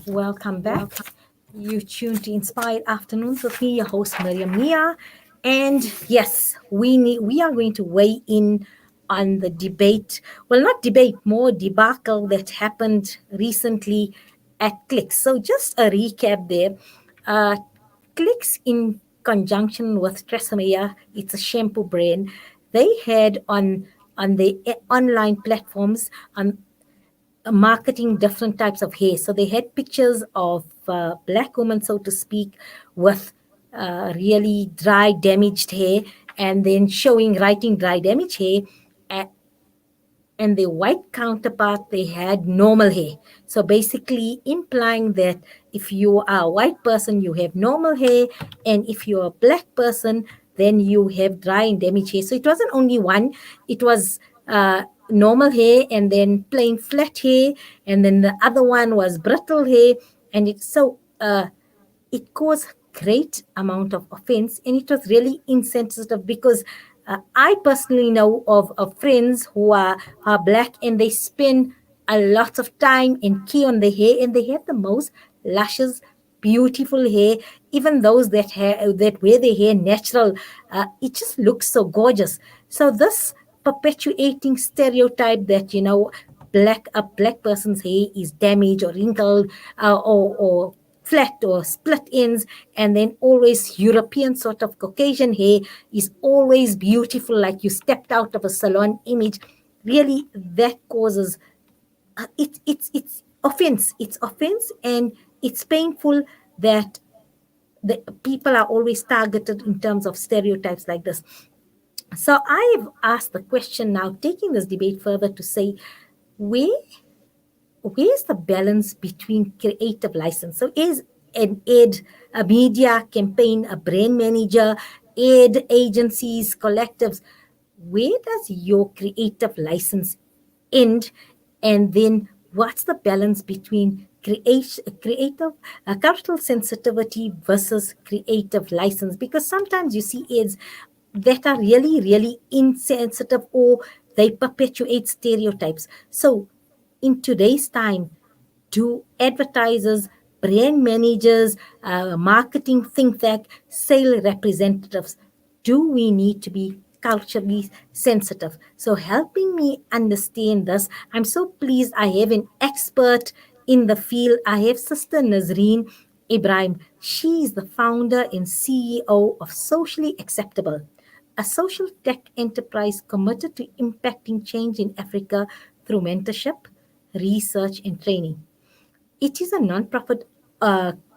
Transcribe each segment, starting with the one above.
Welcome back. You tuned to Inspired Afternoons with me, your host Miriam Mia. And yes, we are going to weigh in on the debate. Well, not debate, more debacle that happened recently at Clicks. So just a recap there. Uh, Clicks in conjunction with Tresemmé, it's a shampoo brand. They had on the online platforms on marketing different types of hair. So they had pictures of black women, so to speak, with really dry, damaged hair, and then writing dry, damaged hair. a- And the white counterpart, they had normal hair. So basically implying that if you are a white person, you have normal hair, and if you're a black person, then you have dry and damaged hair. So it wasn't only one, it was normal hair and then plain flat hair, and then the other one was brittle hair. And it caused great amount of offense, and it was really insensitive because I personally know of friends who are black, and they spend a lot of time and care on their hair, and they have the most luscious, beautiful hair. Even those that wear their hair natural, it just looks so gorgeous. So this perpetuating stereotype that a black person's hair is damaged or wrinkled, or flat or split ends, and then always European sort of Caucasian hair is always beautiful, like you stepped out of a salon image. Really, that causes it's offense. It's offense, and it's painful that the people are always targeted in terms of stereotypes like this. So I've asked the question now, taking this debate further, to say, where where's the balance between creative license? So is an ad, a media campaign, a brand manager, ad agencies, collectives, where does your creative license end? And then what's the balance between creative cultural sensitivity versus creative license? Because sometimes you see ads that are really, really insensitive, or they perpetuate stereotypes. So in today's time, do advertisers, brand managers, marketing think tank, sale representatives, do we need to be culturally sensitive? So helping me understand this, I'm so pleased I have an expert in the field. I have Sister Nazareen Ebrahim. She is the founder and CEO of Socially Acceptable, a social tech enterprise committed to impacting change in Africa through mentorship, research, and training. It is a non-profit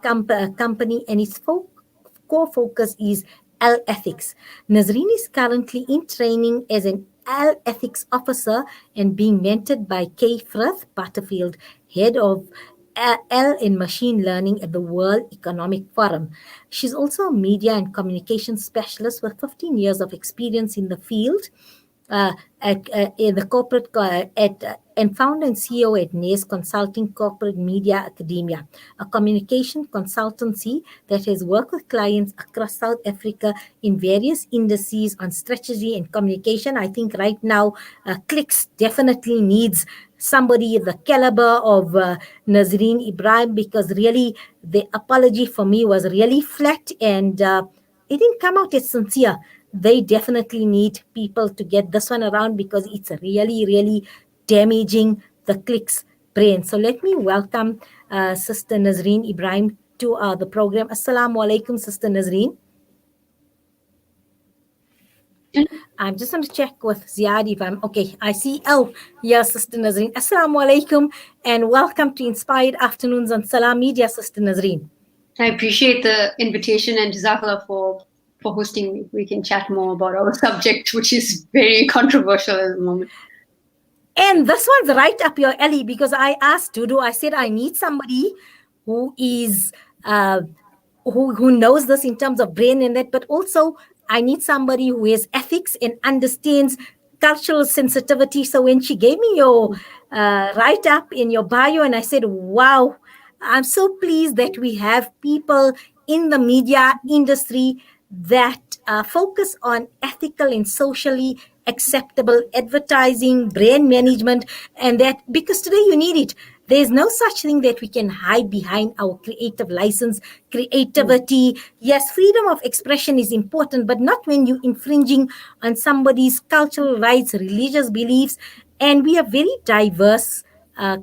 company, and its core focus is L ethics. Nazreen is currently in training as an L ethics officer and being mentored by Kay Frith Butterfield, head of L in machine learning at the World Economic Forum. She's also a media and communication specialist with 15 years of experience in the field, in the corporate and founder and CEO at NAS Consulting Corporate Media Academia, a communication consultancy that has worked with clients across South Africa in various industries on strategy and communication. I think right now, Clicks definitely needs somebody the caliber of Nazareen Ebrahim, because really the apology for me was really flat, and it didn't come out as sincere. They definitely need people to get this one around, because it's really, really damaging the Clicks brain. So let me welcome Sister Nazareen Ebrahim to the program. Assalamu alaikum, Sister Nazareen. I'm just going to check with Ziad if I'm okay. I see. Oh, yes, Sister Nazareen. Assalamu alaikum, and welcome to Inspired Afternoons on Salam Media, Sister Nazareen. I appreciate the invitation, and Jazakallah for hosting me. We can chat more about our subject, which is very controversial at the moment. And this one's right up your alley, because I asked Dudu, I said, I need somebody who is who knows this in terms of brain and that, but also I need somebody who has ethics and understands cultural sensitivity. So when she gave me your write up in your bio, and I said, wow, I'm so pleased that we have people in the media industry that focus on ethical and socially acceptable advertising, brand management, and that, because today you need it. There's no such thing that we can hide behind our creative license, creativity. Yes, freedom of expression is important, but not when you're infringing on somebody's cultural rights, religious beliefs. And we are very diverse uh,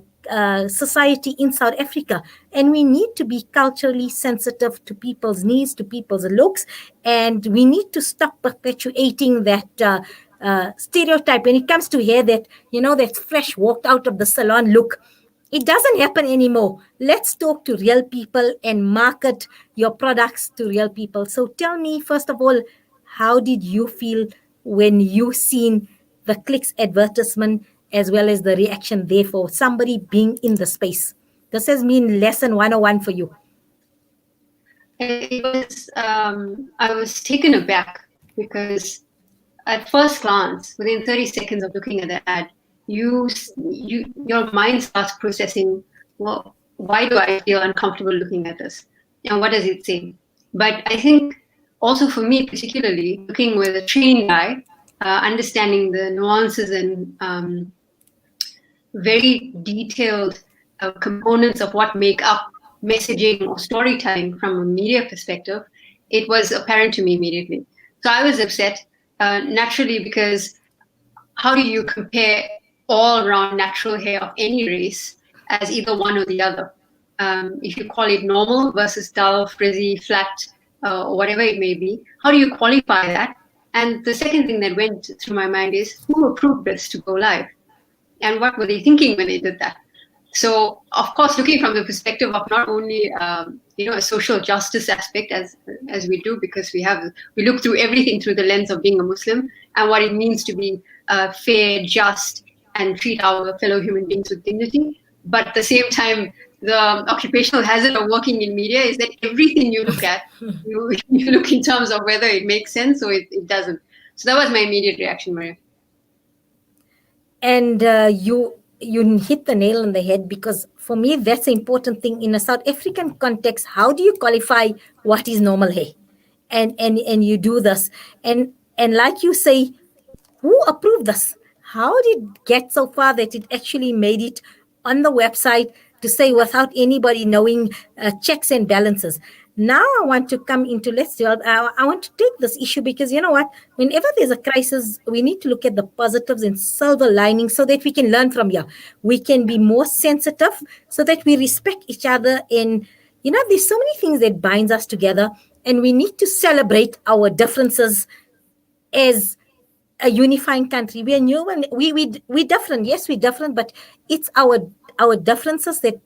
society in South Africa, and we need to be culturally sensitive to people's needs, to people's looks, and we need to stop perpetuating that stereotype when it comes to hair, that that's fresh walked out of the salon look. It doesn't happen anymore. Let's talk to real people and market your products to real people. So tell me, first of all, how did you feel when you seen the clicks advertisement as well as the reaction there for somebody being in the space? This has been lesson 101 for you. It was, I was taken aback because at first glance, within 30 seconds of looking at the ad, your mind starts processing, well, why do I feel uncomfortable looking at this? And what does it say? But I think also for me, particularly, looking with a trained eye, understanding the nuances and very detailed components of what make up messaging or storytelling from a media perspective, it was apparent to me immediately. So I was upset, naturally, because how do you compare all around natural hair of any race as either one or the other? If you call it normal versus dull, frizzy, flat, or whatever it may be, how do you qualify that? And the second thing that went through my mind is, who approved this to go live? And what were they thinking when they did that? So, of course, looking from the perspective of not only a social justice aspect as we do, because we look through everything through the lens of being a Muslim and what it means to be fair, just, and treat our fellow human beings with dignity. But at the same time, the occupational hazard of working in media is that everything you look at, you look in terms of whether it makes sense or it doesn't. So that was my immediate reaction, Maria. And you hit the nail on the head, because for me that's the important thing in a South African context. How do you qualify what is normal hair? And you do this, and like you say, who approved this? How did it get so far that it actually made it on the website to say without anybody knowing, checks and balances? Now I want to come into, let's do, I want to take this issue, because you know what? Whenever there's a crisis, we need to look at the positives and silver linings so that we can learn from here. We can be more sensitive so that we respect each other. And there's so many things that binds us together, and we need to celebrate our differences as a unifying country. We are new, and we different. Yes, we're different, but it's our differences that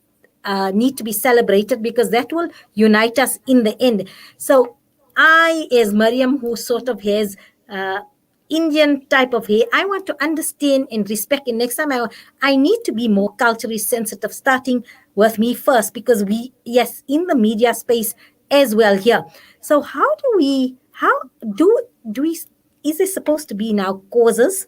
need to be celebrated, because that will unite us in the end. So I, as Mariam, who sort of has Indian type of hair, I want to understand and respect. And next time I need to be more culturally sensitive, starting with me first, because yes, in the media space as well here. So how do we, is there supposed to be now courses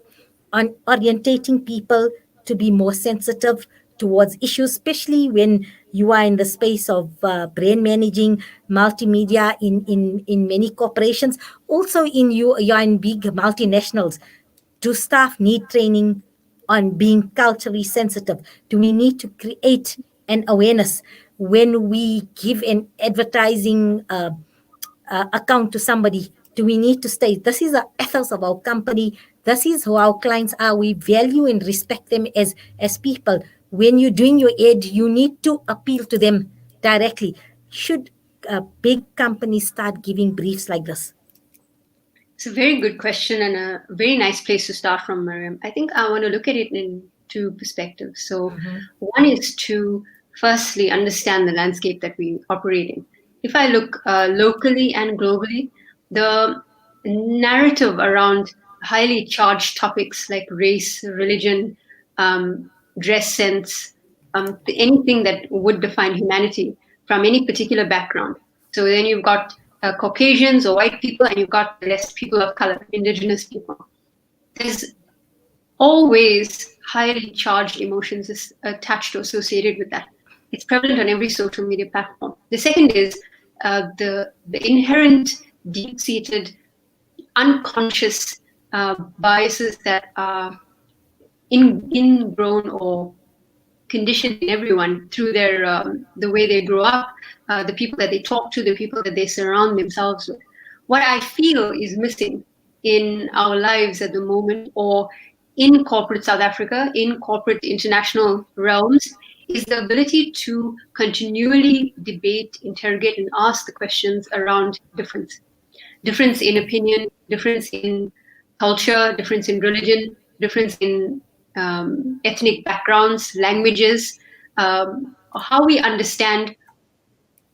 on orientating people to be more sensitive towards issues, especially when you are in the space of brand managing, multimedia in many corporations, also you're in big multinationals? Do staff need training on being culturally sensitive? Do we need to create an awareness when we give an advertising account to somebody? Do we need to state this is the ethos of our company, this is who our clients are, we value and respect them as people? When you're doing your ad, you need to appeal to them directly. Should big companies start giving briefs like this? It's a very good question and a very nice place to start from, Mariam. I think I want to look at it in two perspectives. So, one is to firstly understand the landscape that we operate in. If I look locally and globally, the narrative around highly charged topics like race, religion, dress sense, anything that would define humanity from any particular background. So then you've got Caucasians or white people, and you've got the rest people of color, indigenous people. There's always highly charged emotions attached or associated with that. It's prevalent on every social media platform. The second is the inherent, deep-seated, unconscious biases that are ingrown or conditioned in everyone through their the way they grow up, the people that they talk to, the people that they surround themselves with. What I feel is missing in our lives at the moment, or in corporate South Africa, in corporate international realms, is the ability to continually debate, interrogate, and ask the questions around difference. Difference in opinion, difference in culture, difference in religion, difference in ethnic backgrounds, languages, how we understand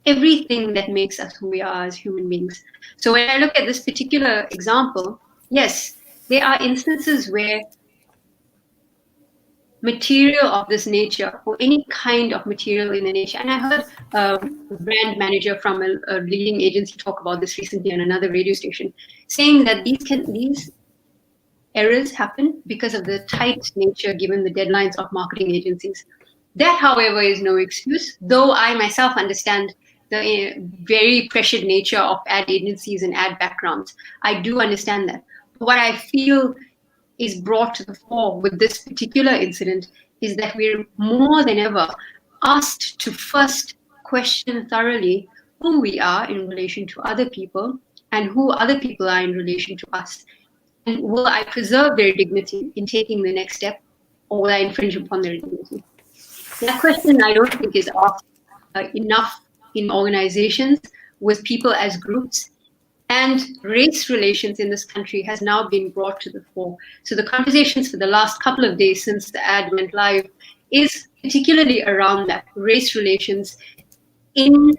everything that makes us who we are as human beings. So when I look at this particular example, yes, there are instances where material of this nature, or any kind of material in the nature. And I heard a brand manager from a leading agency talk about this recently on another radio station, saying that these errors happen because of the tight nature given the deadlines of marketing agencies. That, however, is no excuse, though I myself understand the very pressured nature of ad agencies and ad backgrounds. I do understand that. But what I feel is brought to the fore with this particular incident is that we're more than ever asked to first question thoroughly who we are in relation to other people and who other people are in relation to us. And will I preserve their dignity in taking the next step, or will I infringe upon their dignity? That question I don't think is asked enough in organizations with people as groups. And race relations in this country has now been brought to the fore. So the conversations for the last couple of days since the ad went live is particularly around that, race relations in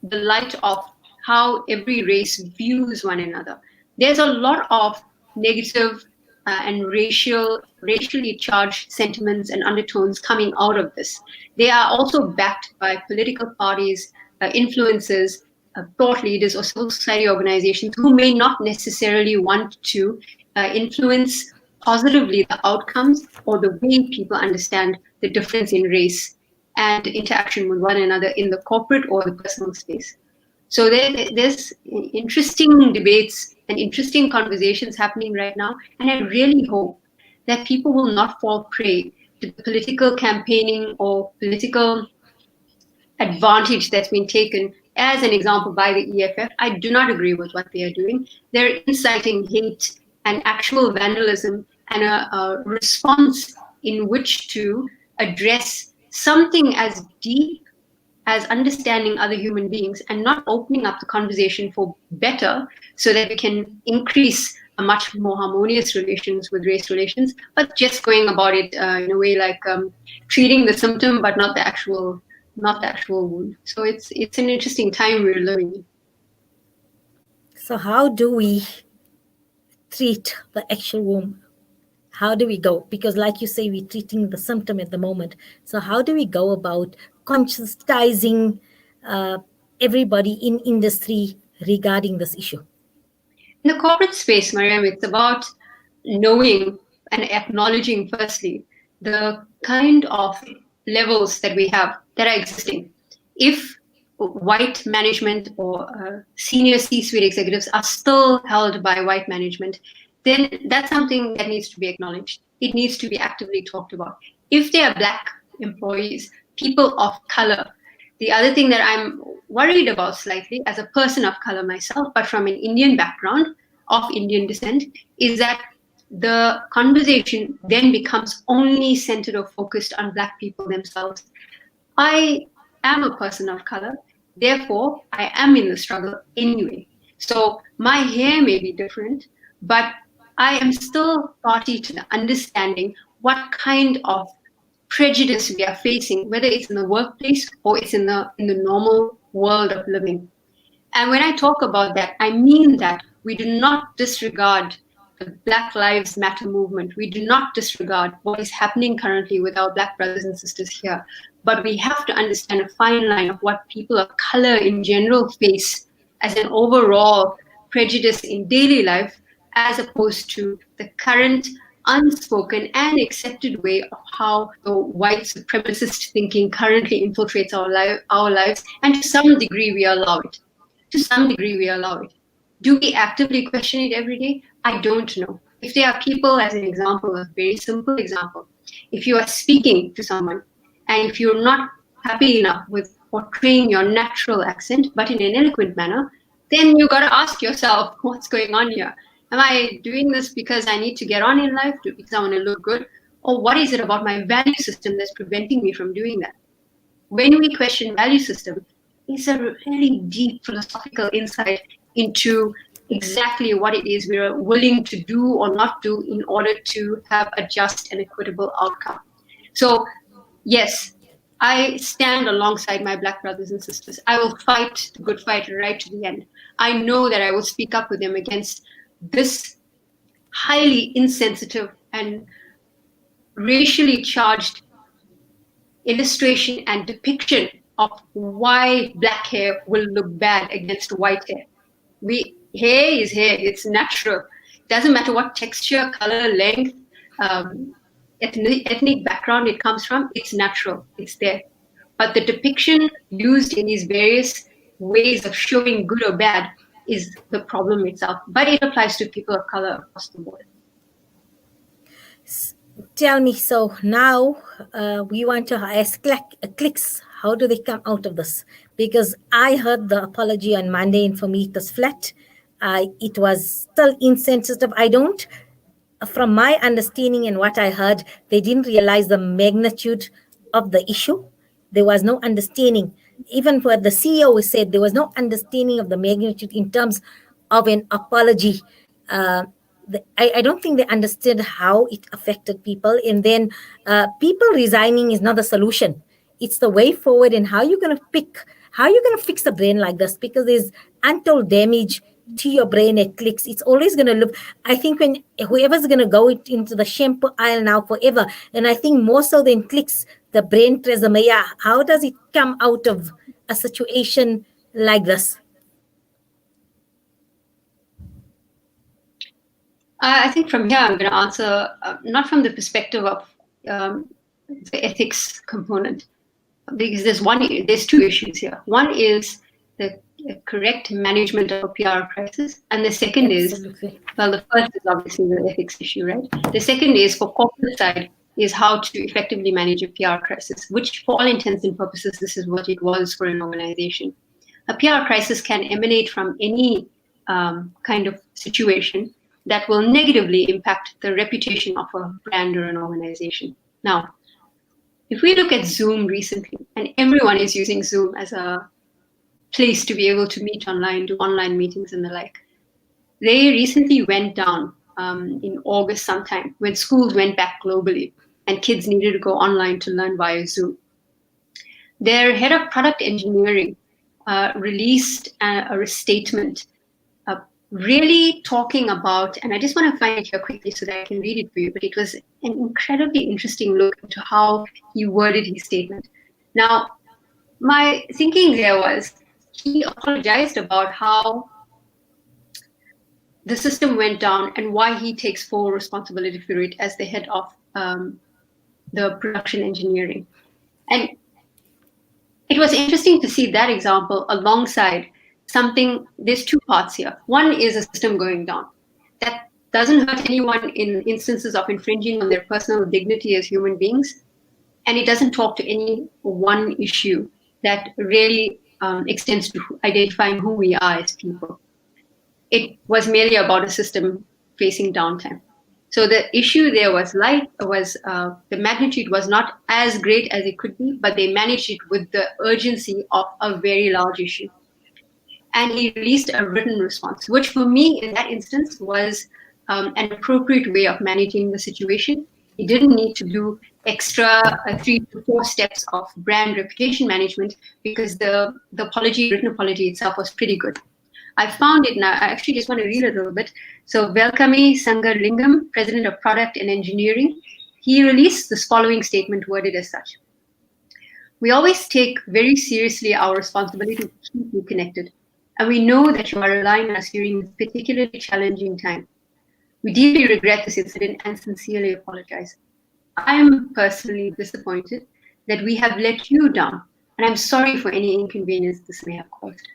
the light of how every race views one another. There's a lot of negative and racially charged sentiments and undertones coming out of this. They are also backed by political parties, influencers, thought leaders, or civil society organizations who may not necessarily want to influence positively the outcomes or the way people understand the difference in race and interaction with one another in the corporate or the personal space. So there's interesting debates and interesting conversations happening right now. And I really hope that people will not fall prey to the political campaigning or political advantage that's been taken as an example by the EFF. I do not agree with what they are doing. They're inciting hate and actual vandalism and a response in which to address something as deep as understanding other human beings and not opening up the conversation for better so that we can increase a much more harmonious relations with race relations, but just going about it in a way like treating the symptom but not the actual wound. So it's an interesting time we're living in. So how do we treat the actual wound? How do we go? Because like you say, we're treating the symptom at the moment. So how do we go about conscientizing everybody in industry regarding this issue? In the corporate space, Mariam, it's about knowing and acknowledging firstly the kind of levels that we have that are existing. If white management or senior C-suite executives are still held by white management, then that's something that needs to be acknowledged. It needs to be actively talked about. If they are Black employees, people of color, the other thing that I'm worried about slightly as a person of color myself, but from an Indian background of Indian descent, is that the conversation then becomes only centered or focused on Black people themselves. I am a person of color, therefore I am in the struggle anyway. So my hair may be different, but I am still party to the understanding what kind of prejudice we are facing, whether it's in the workplace or it's in the normal world of living. And when I talk about that, I mean that we do not disregard the Black Lives Matter movement. We do not disregard what is happening currently with our Black brothers and sisters here. But we have to understand a fine line of what people of color in general face as an overall prejudice in daily life, as opposed to the current unspoken and accepted way of how the white supremacist thinking currently infiltrates our lives. And to some degree, we allow it. To some degree, we allow it. Do we actively question it every day? I don't know. If there are people, as an example, a very simple example, If you are speaking to someone and if you're not happy enough with portraying your natural accent, but in an eloquent manner, then you got to ask yourself, what's going on here? Am I doing this because I need to get on in life, because I want to look good? Or what is it about my value system that's preventing me from doing that? When we question value system, it's a really deep philosophical insight into exactly what it is we're willing to do or not do in order to have a just and equitable outcome. So, yes, I stand alongside my Black brothers and sisters. I will fight the good fight right to the end. I know that I will speak up with them against this highly insensitive and racially charged illustration and depiction of why black hair will look bad against white hair. Hair is hair, it's natural. It doesn't matter what texture, color, length, ethnic background it comes from, it's natural, it's there. But the depiction used in these various ways of showing good or bad is the problem itself. But it applies to people of color across the board. Tell me, so now we want to ask clicks, how do they come out of this? Because I heard the apology on Monday and for me it was flat. It was still insensitive. From my understanding and what I heard, they didn't realize the magnitude of the issue. There was no understanding. Even what the CEO said, there was no understanding of the magnitude in terms of an apology. I don't think they understood how it affected people. And then people resigning is not the solution. It's the way forward, and how you're going to fix a brain like this, because there's untold damage to your brain at clicks. It's always going to look, I think, when whoever's going to go into the shampoo aisle now forever, and I think more so than clicks, the brain tresemmia, how does it come out of a situation like this? I think from here I'm going to answer not from the perspective of the ethics component, because there's two issues here. One is the correct management of a PR crisis, and the second Absolutely. is, well, the first is obviously the ethics issue, right? The second is, for corporate side, is how to effectively manage a PR crisis, which for all intents and purposes, this is what it was for an organization. A PR crisis can emanate from any kind of situation that will negatively impact the reputation of a brand or an organization. Now, if we look at Zoom recently, and everyone is using Zoom as a place to be able to meet online, do online meetings and the like, they recently went down in August sometime when schools went back globally and kids needed to go online to learn via Zoom. Their head of product engineering released a statement really talking about, and I just want to find it here quickly so that I can read it for you, but it was an incredibly interesting look into how he worded his statement. Now, my thinking there was, he apologized about how the system went down and why he takes full responsibility for it as the head of the production engineering. And it was interesting to see that example alongside something. There's two parts here. One is a system going down. That doesn't hurt anyone in instances of infringing on their personal dignity as human beings. And it doesn't talk to any one issue that really extends to identifying who we are as people. It was merely about a system facing downtime. So the issue there was the magnitude was not as great as it could be, but they managed it with the urgency of a very large issue. And he released a written response, which for me in that instance was an appropriate way of managing the situation. He didn't need to do extra 3 to 4 steps of brand reputation management, because the written apology itself was pretty good. I found it now. I actually just want to read it a little bit. So Velkami Sangarlingam, President of Product and Engineering, he released this following statement worded as such. We always take very seriously our responsibility to keep you connected, and we know that you are relying on us during this particularly challenging time. We deeply regret this incident and sincerely apologize. I am personally disappointed that we have let you down, and I'm sorry for any inconvenience this may have caused.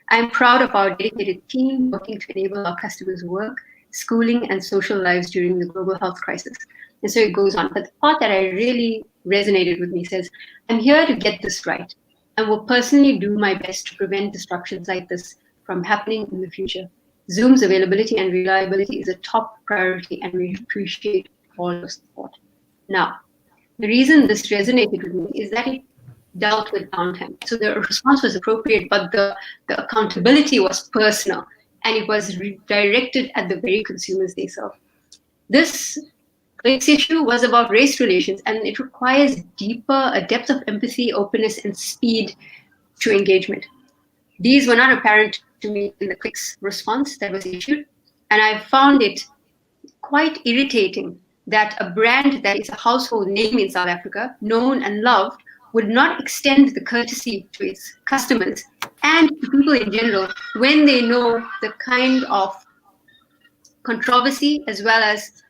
I am proud of our dedicated team working to enable our customers' work, schooling, and social lives during the global health crisis. And so it goes on. But the part that I really resonated with me says, I'm here to get this right and will personally do my best to prevent disruptions like this from happening in the future. Zoom's availability and reliability is a top priority, and we appreciate all your support. Now, the reason this resonated with me is that it dealt with downtime. So the response was appropriate, but the accountability was personal, and it was directed at the very consumers they serve. This Blake's issue was about race relations, and it requires a depth of empathy, openness, and speed to engagement. These were not apparent to me in the Clicks response that was issued, and I found it quite irritating that a brand that is a household name in South Africa, known and loved, would not extend the courtesy to its customers and to people in general when they know the kind of controversy as well as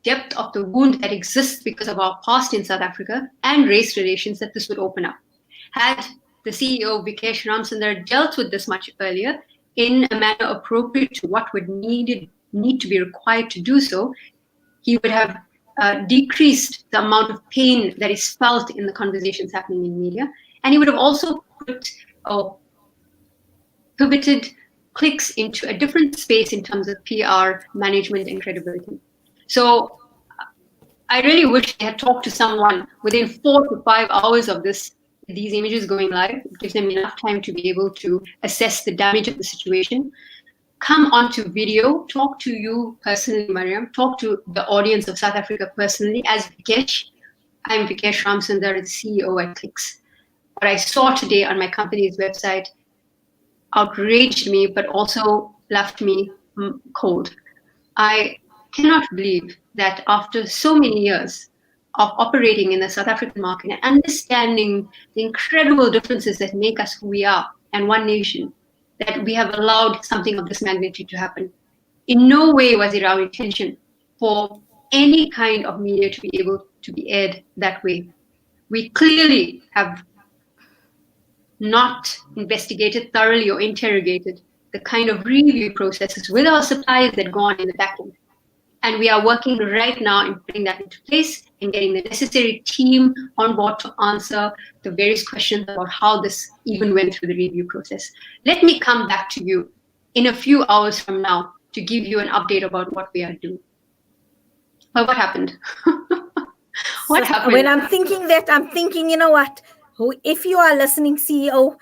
depth of the wound that exists because of our past in South Africa and race relations that this would open up. Had the CEO, Vikesh Ramsundar, dealt with this much earlier in a manner appropriate to what would need to be required to do so, he would have decreased the amount of pain that is felt in the conversations happening in media. And he would have also pivoted Clicks into a different space in terms of PR, management, and credibility. So I really wish they had talked to someone within 4 to 5 hours of these images going live. It gives them enough time to be able to assess the damage of the situation. Come onto video, talk to you personally, Mariam, talk to the audience of South Africa personally as Vikesh. I'm Vikesh Ramsundar, the CEO at Clicks. What I saw today on my company's website outraged me, but also left me cold. I cannot believe that after so many years of operating in the South African market and understanding the incredible differences that make us who we are and one nation, that we have allowed something of this magnitude to happen. In no way was it our intention for any kind of media to be able to be aired that way. We clearly have not investigated thoroughly or interrogated the kind of review processes with our suppliers that go on in the back end. And we are working right now in putting that into place and getting the necessary team on board to answer the various questions about how this even went through the review process. Let me come back to you in a few hours from now to give you an update about what we are doing. But what happened? What happened? When I'm thinking, you know what? If you are listening, CEO,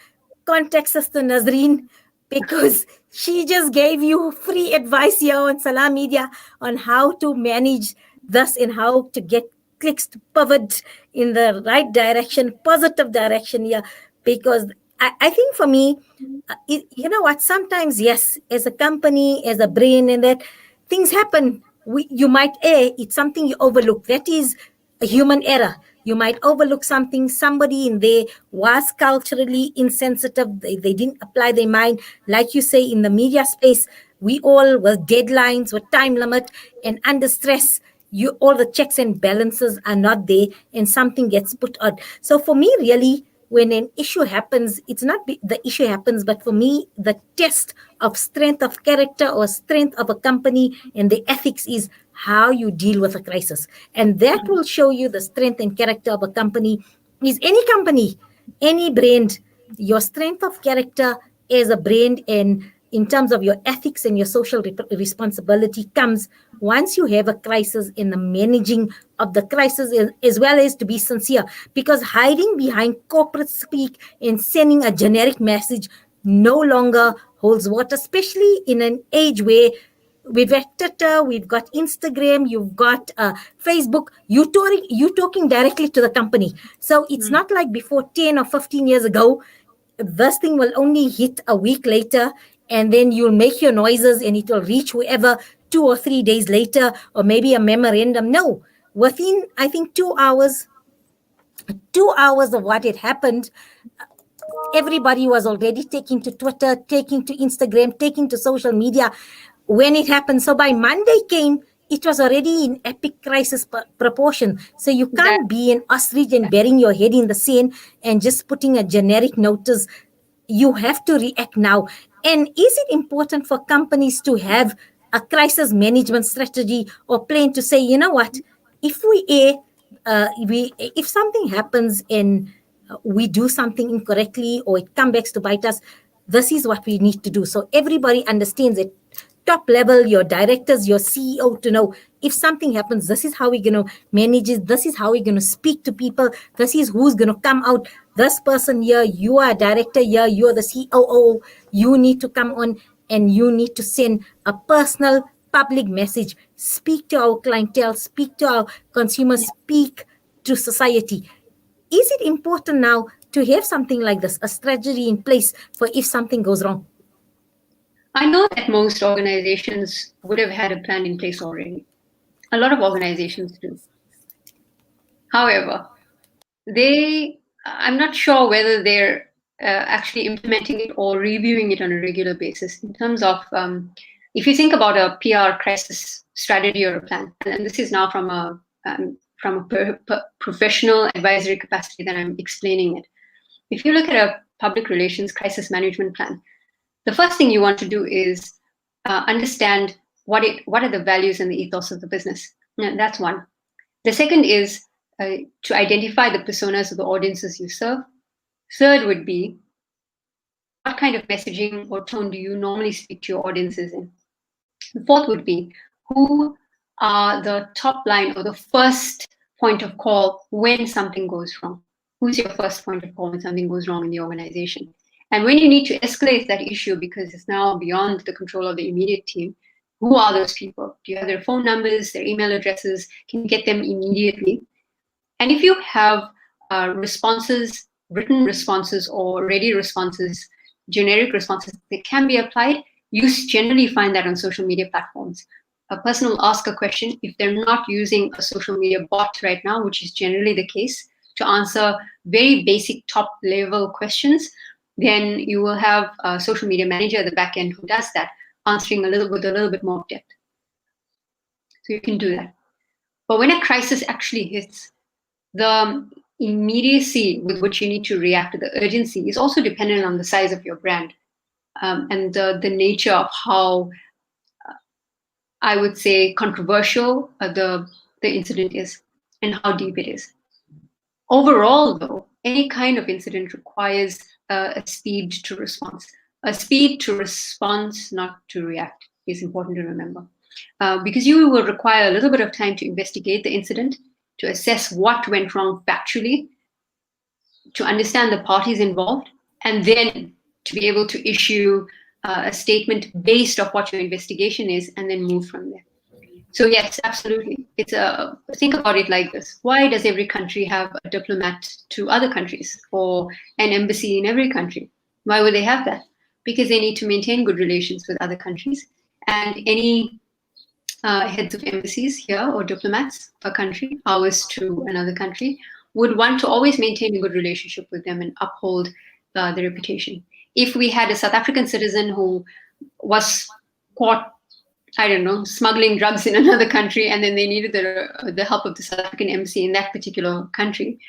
contact Sister Nazareen, because she just gave you free advice here on Salam Media on how to manage this and how to get Clicks to pivot in the right direction, positive direction here. Because I think for me, you know what? Sometimes, yes, as a company, as a brain, and that things happen. You might err. It's something you overlook. That is a human error. You might overlook something. Somebody in there was culturally insensitive. They didn't apply their mind. Like you say, in the media space, we all were deadlines, with time limit, and under stress. All the checks and balances are not there, and something gets put out. So for me, really, when an issue happens, it's not the issue happens, but for me, the test of strength of character or strength of a company and the ethics is how you deal with a crisis. And that will show you the strength and character of a company. Is any company, any brand, your strength of character as a brand and in terms of your ethics and your social responsibility comes once you have a crisis in the managing of the crisis, as well as to be sincere, because hiding behind corporate speak and sending a generic message no longer holds water, especially in an age where we've got Twitter, we've got Instagram, you've got Facebook, you talking directly to the company. So it's not like before 10 or 15 years ago, this thing will only hit a week later and then you'll make your noises and it will reach whoever 2 or 3 days later, or maybe a memorandum. No, within, I think, 2 hours of what had happened, everybody was already taking to Twitter, taking to Instagram, taking to social media when it happened. So by Monday came, it was already in epic crisis proportion. So you can't be an ostrich and burying your head in the sand and just putting a generic notice. You have to react now. And is it important for companies to have a crisis management strategy or plan to say, you know what, if we err, if something happens and we do something incorrectly or it comes back to bite us, this is what we need to do. So everybody understands it. Top level, your directors, your CEO, to know if something happens, this is how we're going to manage it. This is how we're going to speak to people. This is who's going to come out. This person here, you are a director here, you are the COO. You need to come on and you need to send a personal public message. Speak to our clientele, speak to our consumers, speak to society. Is it important now to have something like this, a strategy in place for if something goes wrong? I know that most organizations would have had a plan in place already. A lot of organizations do. However, I'm not sure whether they're actually implementing it or reviewing it on a regular basis in terms of, if you think about a PR crisis strategy or a plan, and this is now from a professional advisory capacity that I'm explaining it. If you look at a public relations crisis management plan, the first thing you want to do is understand what are the values and the ethos of the business. And that's one. The second is to identify the personas of the audiences you serve. Third would be, what kind of messaging or tone do you normally speak to your audiences in? The fourth would be, who are the top line or the first point of call when something goes wrong? Who's your first point of call when something goes wrong in the organization? And when you need to escalate that issue because it's now beyond the control of the immediate team, who are those people? Do you have their phone numbers, their email addresses? Can you get them immediately? And if you have responses, written responses or ready responses, generic responses that can be applied, you generally find that on social media platforms. A person will ask a question. If they're not using a social media bot right now, which is generally the case, to answer very basic top level questions, then you will have a social media manager at the back end who does that, answering with a little bit more depth. So you can do that. But when a crisis actually hits, the immediacy with which you need to react, the urgency, is also dependent on the size of your brand and the nature of how, I would say, controversial the incident is and how deep it is. Overall, though, any kind of incident requires a speed to response. A speed to response, not to react, is important to remember. Because you will require a little bit of time to investigate the incident, to assess what went wrong factually, to understand the parties involved, and then to be able to issue a statement based off what your investigation is, and then move from there. So yes, absolutely. Think about it like this. Why does every country have a diplomat to other countries or an embassy in every country? Why would they have that? Because they need to maintain good relations with other countries. And any heads of embassies here or diplomats per country, ours to another country, would want to always maintain a good relationship with them and uphold the reputation. If we had a South African citizen who was caught, I don't know, smuggling drugs in another country, and then they needed the help of the South African embassy in that particular country,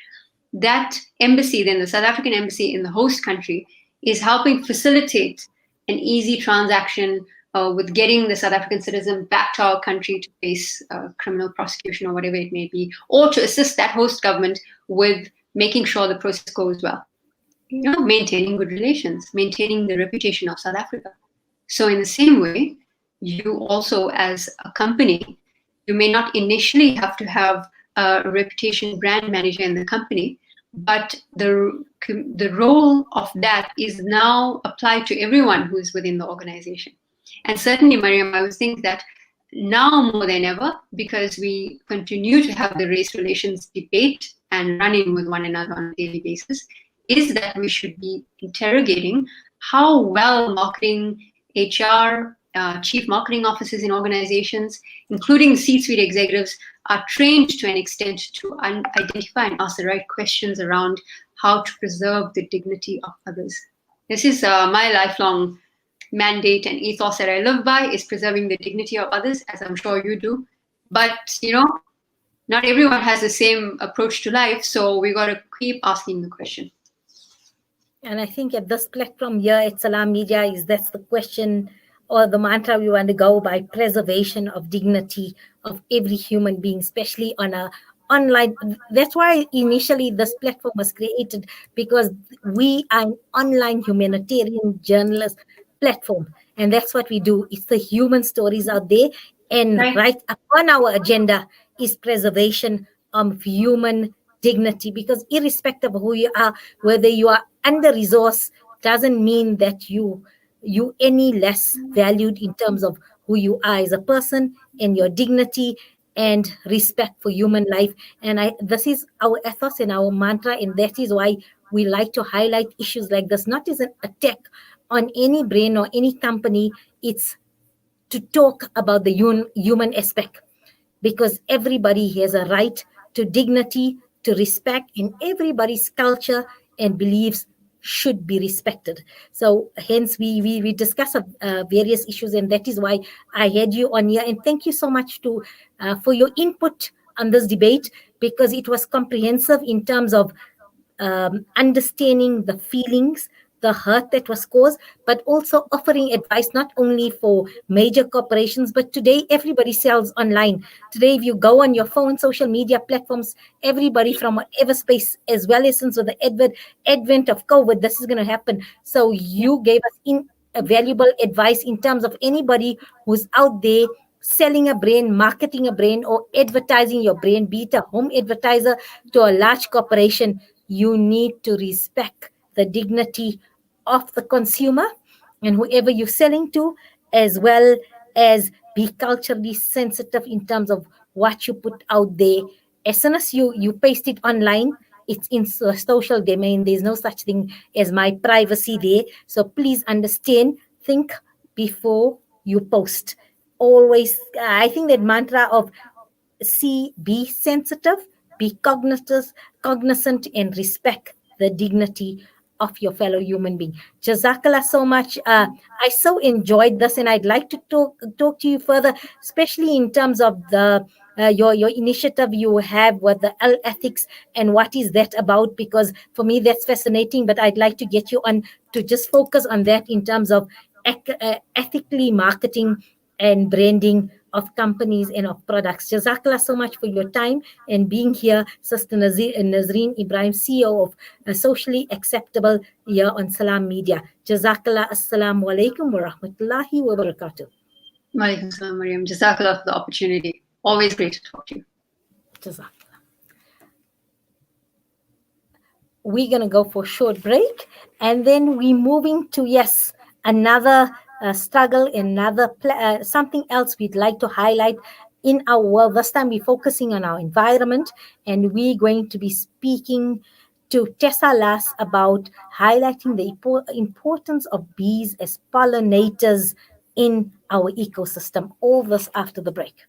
that embassy, then the South African embassy in the host country, is helping facilitate an easy transaction with getting the South African citizen back to our country to face criminal prosecution or whatever it may be, or to assist that host government with making sure the process goes well. Maintaining good relations, maintaining the reputation of South Africa. So in the same way, you also, as a company, you may not initially have to have a reputation brand manager in the company, but the role of that is now applied to everyone who is within the organization. And certainly, Mariam, I would think that now more than ever, because we continue to have the race relations debate and run-in with one another on a daily basis, is that we should be interrogating how well marketing, HR, chief marketing officers in organizations, including C-suite executives, are trained to an extent to identify and ask the right questions around how to preserve the dignity of others. This is my lifelong mandate and ethos that I live by, is preserving the dignity of others, as I'm sure you do. But, not everyone has the same approach to life, so we got to keep asking the question. And I think at this platform here at Salam Media, that's the question or the mantra we want to go by, preservation of dignity of every human being, especially on a online. That's why initially this platform was created, because we are an online humanitarian journalist platform, and that's what we do. It's the human stories out there, and Right. right up on our agenda is preservation of human dignity, because irrespective of who you are, whether you are under resourced, doesn't mean that you any less valued in terms of who you are as a person, and your dignity and respect for human life. And this is our ethos and our mantra, and that is why we like to highlight issues like this, not as an attack on any brand or any company. It's to talk about the human aspect, because everybody has a right to dignity, to respect, and everybody's culture and beliefs should be respected. So hence we discuss various issues, and that is why I had you on here. And thank you so much to for your input on this debate, because it was comprehensive in terms of understanding the feelings, the hurt that was caused, but also offering advice not only for major corporations, but today everybody sells online. Today, if you go on your phone, social media platforms, everybody from whatever space, as well as since with the advent of COVID, this is going to happen. So Yeah. you gave us a valuable advice in terms of anybody who's out there selling a brand, marketing a brand, or advertising your brand, be it a home advertiser to a large corporation. You need to respect the dignity of the consumer and whoever you're selling to, as well as be culturally sensitive in terms of what you put out there. As soon as you paste it online, it's in social domain. There's no such thing as my privacy there. So please understand, think before you post. Always, I think that mantra of be sensitive, be cognizant, and respect the dignity of your fellow human being. Jazakallah so much. I so enjoyed this, and I'd like to talk to you further, especially in terms of the your initiative you have with the Al Ethics, and what is that about? Because for me that's fascinating. But I'd like to get you on to just focus on that in terms of ethically marketing and branding of companies and of products. Jazakallah so much for your time and being here, Sister Nazreen Ebrahim, CEO of Socially Acceptable here on Salam Media. Jazakallah. Assalamu alaikum wa rahmatullahi wa barakatuh. Walaikum salam, Mariam. Jazakallah for the opportunity. Always great to talk to you. Jazakallah. We're going to go for a short break, and then we're moving to, yes, another struggle, another something else we'd like to highlight in our world. This time we're focusing on our environment, and we're going to be speaking to Tessa Lass about highlighting the importance of bees as pollinators in our ecosystem. All this after the break.